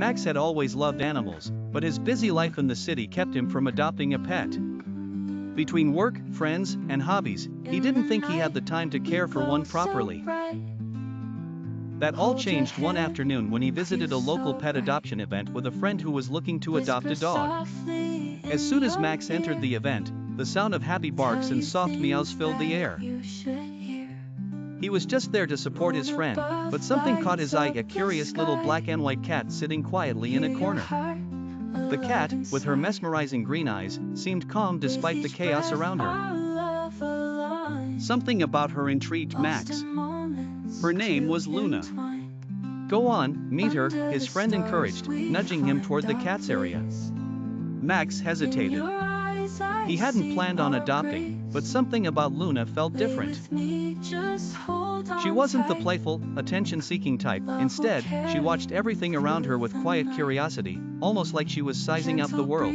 Max had always loved animals, but his busy life in the city kept him from adopting a pet. Between work, friends, and hobbies, he didn't think he had the time to care for one properly. That all changed one afternoon when he visited a local pet adoption event with a friend who was looking to adopt a dog. As soon as Max entered the event, the sound of happy barks and soft meows filled the air. He was just there to support his friend, but something caught his eye: a curious little black and white cat sitting quietly in a corner. The cat, with her mesmerizing green eyes, seemed calm despite the chaos around her. Something about her intrigued Max. Her name was Luna. "Go on, meet her," his friend encouraged, nudging him toward the cat's area. Max hesitated. He hadn't planned on adopting, but something about Luna felt different. She wasn't the playful, attention-seeking type. Instead, she watched everything around her with quiet curiosity, almost like she was sizing out the world.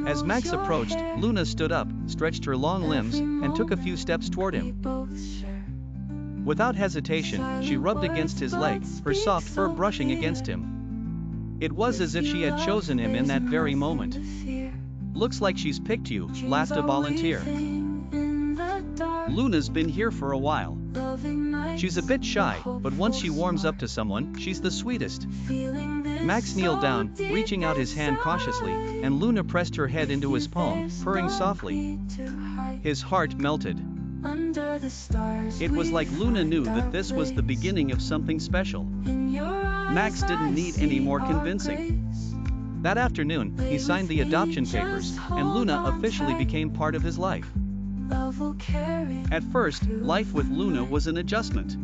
As Max approached, Luna stood up, stretched her long limbs, and took a few steps toward him. Without hesitation, she rubbed against his leg, her soft fur brushing against him. It was as if she had chosen him in that very moment. "Looks like she's picked you," laughed a volunteer. "Luna's been here for a while. She's a bit shy, but once she warms up to someone, she's the sweetest." Max kneeled down, reaching out his hand cautiously, and Luna pressed her head into his palm, purring softly. His heart melted. It was like Luna knew that this was the beginning of something special. Max didn't need any more convincing. That afternoon, he signed the adoption papers, and Luna officially became part of his life. At first, life with Luna was an adjustment.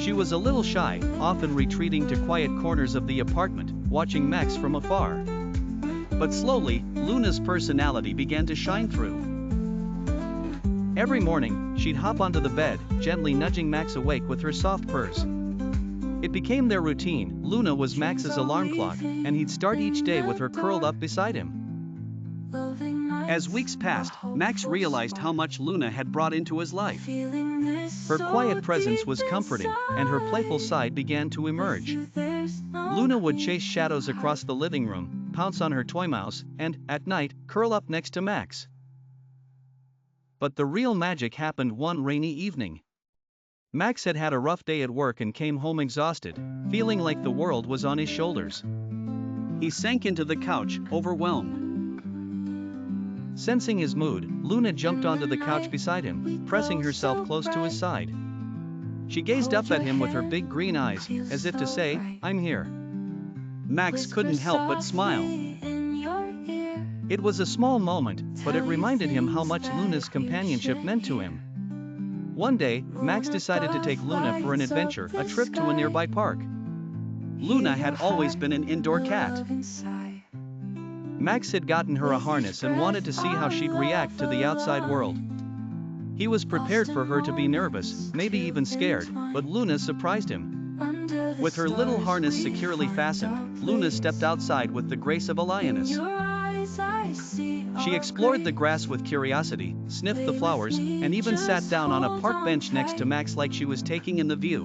She was a little shy, often retreating to quiet corners of the apartment, watching Max from afar. But slowly, Luna's personality began to shine through. Every morning, she'd hop onto the bed, gently nudging Max awake with her soft purrs. It became their routine. Luna was Max's alarm clock, and he'd start each day with her curled up beside him. As weeks passed, Max realized how much Luna had brought into his life. Her quiet presence was comforting, and her playful side began to emerge. Luna would chase shadows across the living room, pounce on her toy mouse, and, at night, curl up next to Max. But the real magic happened one rainy evening. Max had had a rough day at work and came home exhausted, feeling like the world was on his shoulders. He sank into the couch, overwhelmed. Sensing his mood, Luna jumped onto the couch beside him, pressing herself close to his side. She gazed up at him with her big green eyes, as if to say, "I'm here." Max couldn't help but smile. It was a small moment, but it reminded him how much Luna's companionship meant to him. One day, Max decided to take Luna for an adventure, a trip to a nearby park. Luna had always been an indoor cat. Max had gotten her a harness and wanted to see how she'd react to the outside world. He was prepared for her to be nervous, maybe even scared, but Luna surprised him. With her little harness securely fastened, Luna stepped outside with the grace of a lioness. She explored the grass with curiosity, sniffed the flowers, and even sat down on a park bench next to Max like she was taking in the view.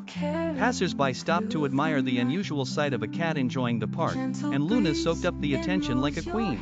Passers-by stopped to admire the unusual sight of a cat enjoying the park, and Luna soaked up the attention like a queen.